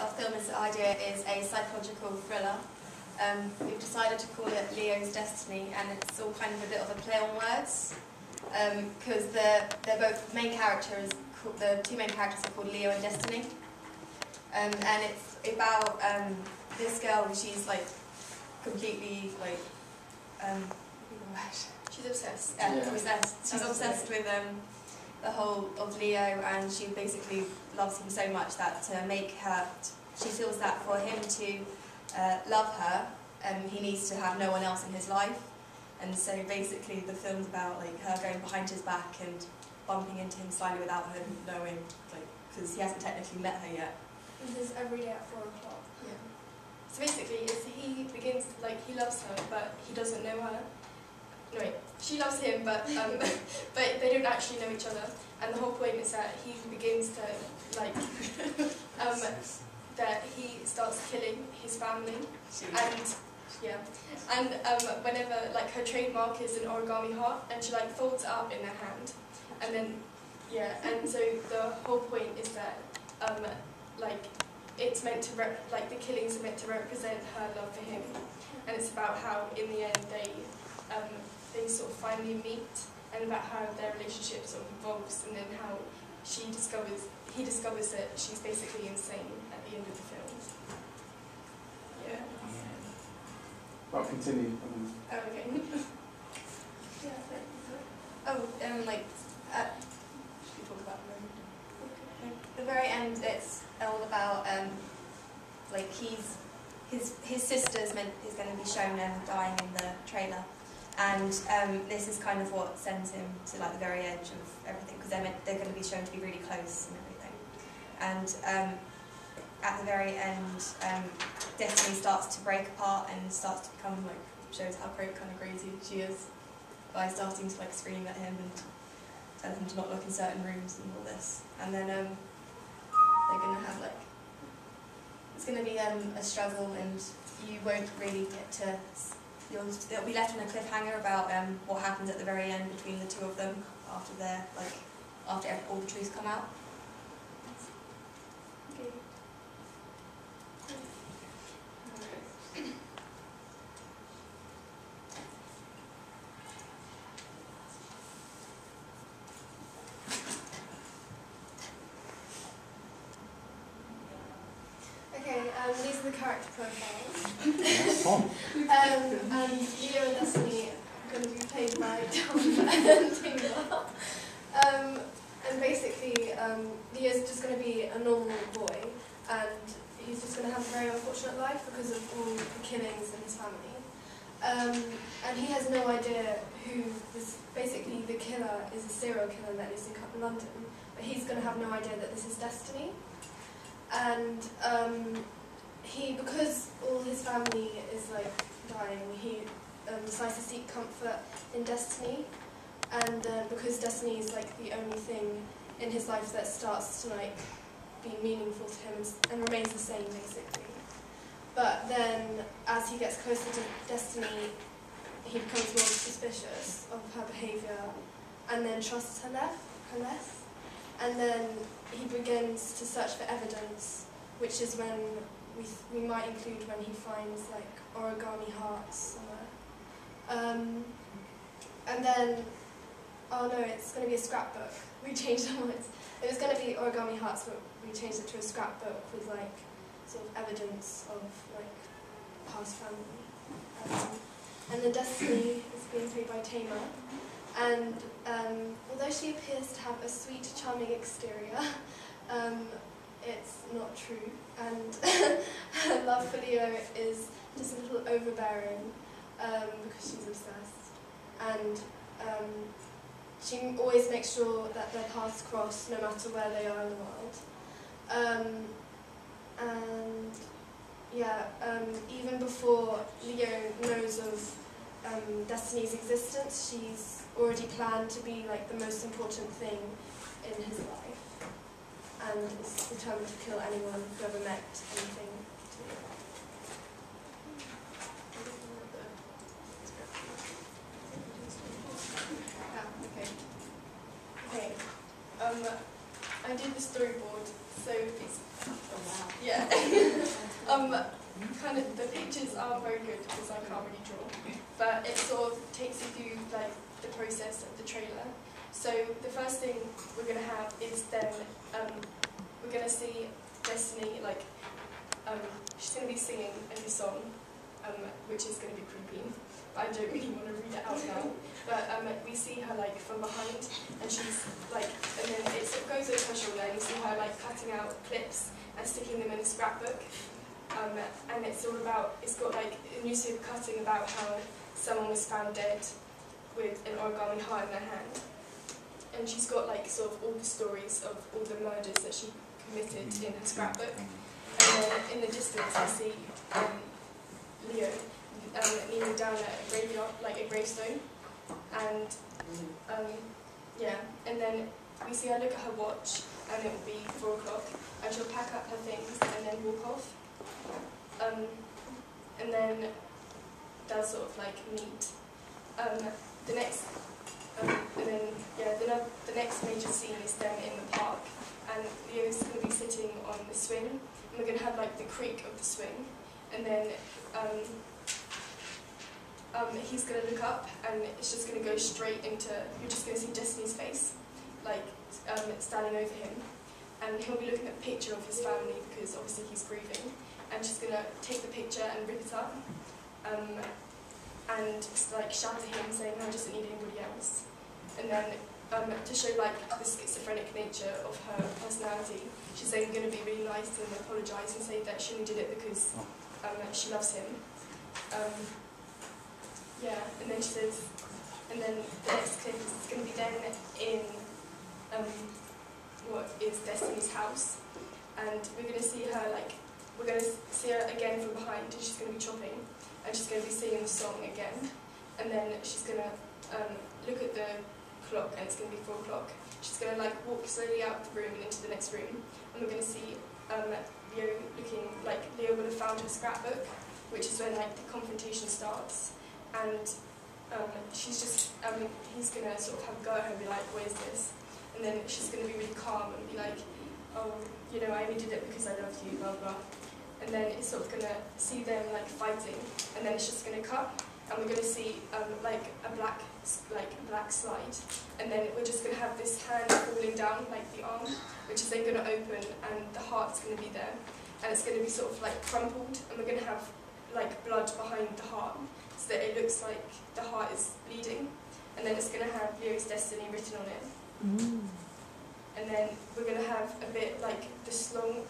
our film's idea is a psychological thriller. We've decided to call it Leo's Destiny, and it's all kind of a bit of a play on words, because they're both main characters. The two main characters are called Leo and Destiny, and it's about this girl. She's like completely like she's obsessed. She's obsessed with the whole of Leo, and she basically loves him so much that to make her, she feels that for him to love her, he needs to have no one else in his life. And so basically the film's about like her going behind his back and bumping into him slightly without her knowing, like, because he hasn't technically met her yet. This is every day at 4 o'clock. Yeah. So basically, he begins, like, he loves her, but he doesn't know her. No, wait, she loves him, but but they don't actually know each other. And the whole point is that he begins to, like, that he starts killing his family. And, yeah. And whenever, like, her trademark is an origami heart, and she, like, folds it up in her hand. And then, yeah, and so the whole point is that, like, it's meant to, like, the killings are meant to represent her love for him. And it's about how, in the end, they sort of finally meet, and about how their relationship sort of evolves, and then how he discovers that she's basically insane at the end of the film. Yeah. Well, continue. Oh, okay. Yeah. Like, should we talk about the very end? It's all about like his sister's is going to be shown dying in the trailer, and this is kind of what sends him to like the very edge of everything, because they're going to be shown to be really close and everything. And at the very end, Destiny starts to break apart and starts to become like, shows how kind of crazy she is by starting to like scream at him and tell him to not look in certain rooms and all this. And then they're going to have like, it's going to be a struggle, and you won't really get to, it'll be left in a cliffhanger about what happens at the very end between the two of them after they're like, after all the truths come out. Okay. Okay, these are the character profiles. That's fun. And Leo and Destiny are going to be played by Tom and Tingler. And basically, Leo's just going to be a normal boy, and he's just going to have a very unfortunate life because of all the killings in his family. And he has no idea who this, basically the killer is a serial killer that lives in London, but he's going to have no idea that this is Destiny. And because all his family is like dying, he decides to seek comfort in Destiny, and because Destiny is like the only thing in his life that starts to like be meaningful to him and remains the same basically. But then as he gets closer to Destiny, he becomes more suspicious of her behaviour, and then trusts her less. And then he begins to search for evidence, which is when we might include when he finds like origami hearts somewhere. And then, oh no, it's going to be a scrapbook. We changed our minds. It was going to be origami hearts, but we changed it to a scrapbook with like sort of evidence of like past family. And then Destiny is being played by Tamer. And although she appears to have a sweet, charming exterior, it's not true. And her love for Leo is just a little overbearing because she's obsessed. And she always makes sure that their paths cross no matter where they are in the world. And yeah, even before Leo knows of Destiny's existence, she's already planned to be like the most important thing in his life, and is determined to kill anyone who ever meant anything to him. Okay. I did the storyboard, so it's yeah. Kind of the pictures aren't very good because I can't really draw, but it sort of takes you through like the process of the trailer. So the first thing we're gonna have is then we're gonna see Destiny like she's gonna be singing a new song, which is gonna be creepy. But I don't really want to read it out now. But we see her like from behind, and she's like, and then it sort of goes over her shoulder, and you see her like cutting out clips and sticking them in a scrapbook. And it's all about, it's got like a newspaper cutting about how someone was found dead with an origami heart in their hand. And she's got like sort of all the stories of all the murders that she committed in her scrapbook. And then in the distance I see Leo kneeling down at a graveyard, like a gravestone. And yeah, and then we see her look at her watch, and it will be 4 o'clock, and she'll pack up her things and then walk off. And then they'll sort of like meet. The next, and then yeah, the next major scene is them in the park, and Leo's going to be sitting on the swing, and we're going to have like the creak of the swing, and then he's going to look up, and it's just going to go straight into, you're just going to see Destiny's face, like standing over him, and he'll be looking at the picture of his family because obviously he's grieving. And she's going to take the picture and rip it up, and like shout at him saying, "I just need anybody else." And then to show like the schizophrenic nature of her personality, she's then going to be really nice and apologise and say that she only did it because she loves him. Yeah, and then she says, and then the next clip is going to be then in what is Destiny's house, and we're going to see her like. We're going to see her again from behind, and she's going to be chopping, and she's going to be singing the song again, and then she's going to look at the clock, and it's going to be 4 o'clock. She's going to like walk slowly out the room and into the next room, and we're going to see Leo looking like Leo would have found her scrapbook, which is when like the confrontation starts, and she's just he's going to sort of have a go at her and be like, "Where's this?" And then she's going to be really calm and be like, "Oh, you know, I only did it because I loved you, blah blah." And then it's sort of going to see them like fighting, and then it's just going to cut, and we're going to see like a black slide, and then we're just going to have this hand falling down like the arm, which is then going to open, and the heart's going to be there, and it's going to be sort of like crumpled, and we're going to have like blood behind the heart, so that it looks like the heart is bleeding, and then it's going to have Leo's destiny written on it. And then we're going to have a bit like the song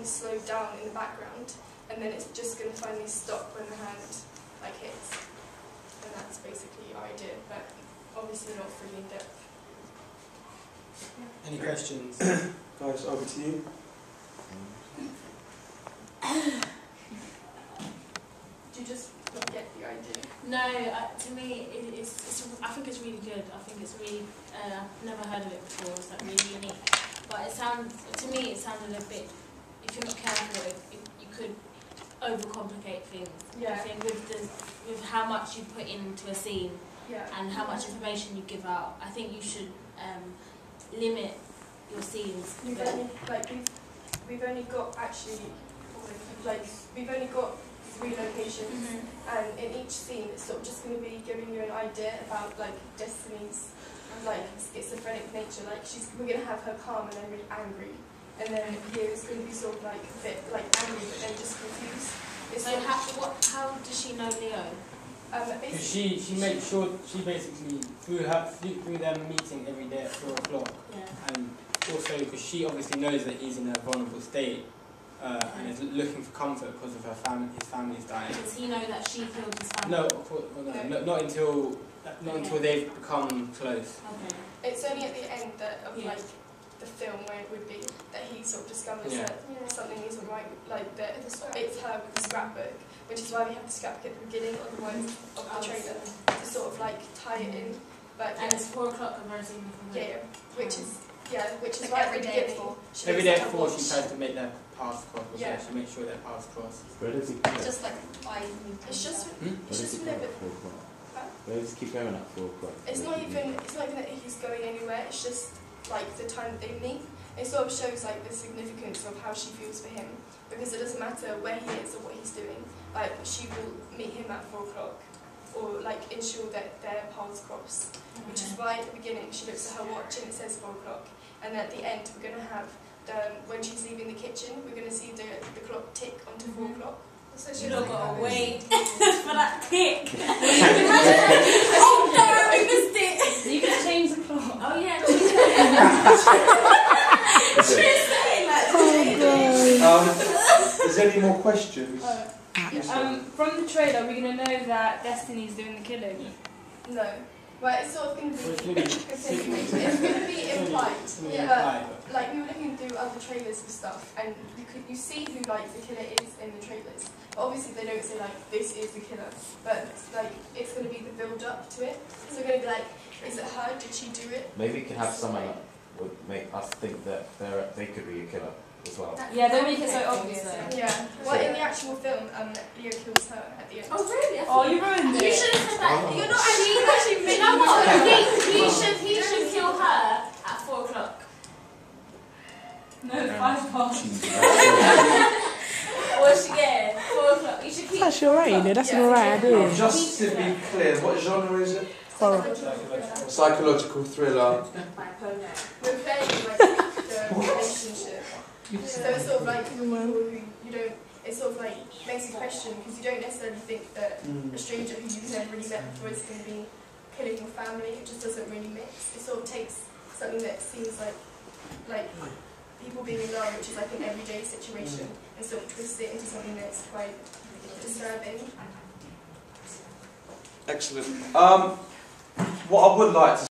slowed down in the background, and then it's just going to finally stop when the hand like hits. And that's basically our idea, but obviously not fully in depth. Any questions? Guys, over to you. Do you just not get the idea? No, to me, I think it's really good. I think it's really, I've never heard of it before, it's like really unique. But to me, it sounded a bit, if you're not careful, you could overcomplicate things. Yeah. I think with how much you put into a scene and how much information you give out, I think you should limit your scenes. We've only got actually, like, we've only got 3 locations, and in each scene it's sort of just going to be giving you an idea about like Destiny's like schizophrenic nature. Like we're going to have her calm and then really angry, and then Leo's going to be sort of like a bit like angry but then just confused. So how does she know Leo? She makes sure, she basically through them meeting every day at 4 o'clock, and also because she obviously knows that he's in a vulnerable state. And is looking for comfort because of his family's dying. Does he know that she killed his family? No, of course, not until they've become close. Okay. It's only at the end of like the film where it would be that he sort of discovers that something isn't right, like that it's her with the scrapbook, which is why we have the scrapbook at the beginning, otherwise of the trailer, to sort of like tie it in. But and it's 4 o'clock and very soon. which is like why every day at 4. Every day at 4 she tries to make their paths cross. Yeah. She makes sure their paths cross. Where does he It's just like It's just Where does he go at 4 o'clock? Where does he keep going at 4 o'clock? It's not even that he's going anywhere. It's just like the time that they meet. It sort of shows like the significance of how she feels for him, because it doesn't matter where he is or what he's doing. Like she will meet him at 4 o'clock, or like ensure that their paths cross. Which is why at the beginning she looks at her watch and it says 4 o'clock, and at the end we're going to have when she's leaving the kitchen, we're going to see the clock tick onto 4 o'clock. So she don't gotta wait for that tick. Oh no, I missed it. You can change the clock. Oh yeah. Is there any more questions? From the trailer, we're going to know that Destiny's doing the killing. No. Well, it's sort of going to So it's be gonna be it's going to be implied. It's gonna be Yeah, implied, but like we were looking through other trailers and stuff, and you see who like the killer is in the trailers. But obviously they don't say like this is the killer, but like it's going to be the build up to it. So we're going to be like, is it her? Did she do it? Maybe you can have someone that would make us think that they could be a killer as well. Yeah, don't make it so obvious though. Yeah. Well, in the actual film, Leo kills her at the end. Oh really? Oh, you ruined You it. should have said that. Oh. You're not actually you know what? He should kill her at 4 o'clock. No, 5 past. What's she getting? 4 o'clock. You should keep. That's alright, you know, that's an alright idea. Just to be clear, what genre is it? Horror. Psychological thriller. We're playing like the relationship. So it's sort of like people who you don't. It sort of like makes you question, because you don't necessarily think that a stranger who you've never really met before is going to be killing your family. It just doesn't really mix. It sort of takes something that seems like people being in love, which is like an everyday situation, and sort of twist it into something that's quite disturbing. Excellent. What I would like to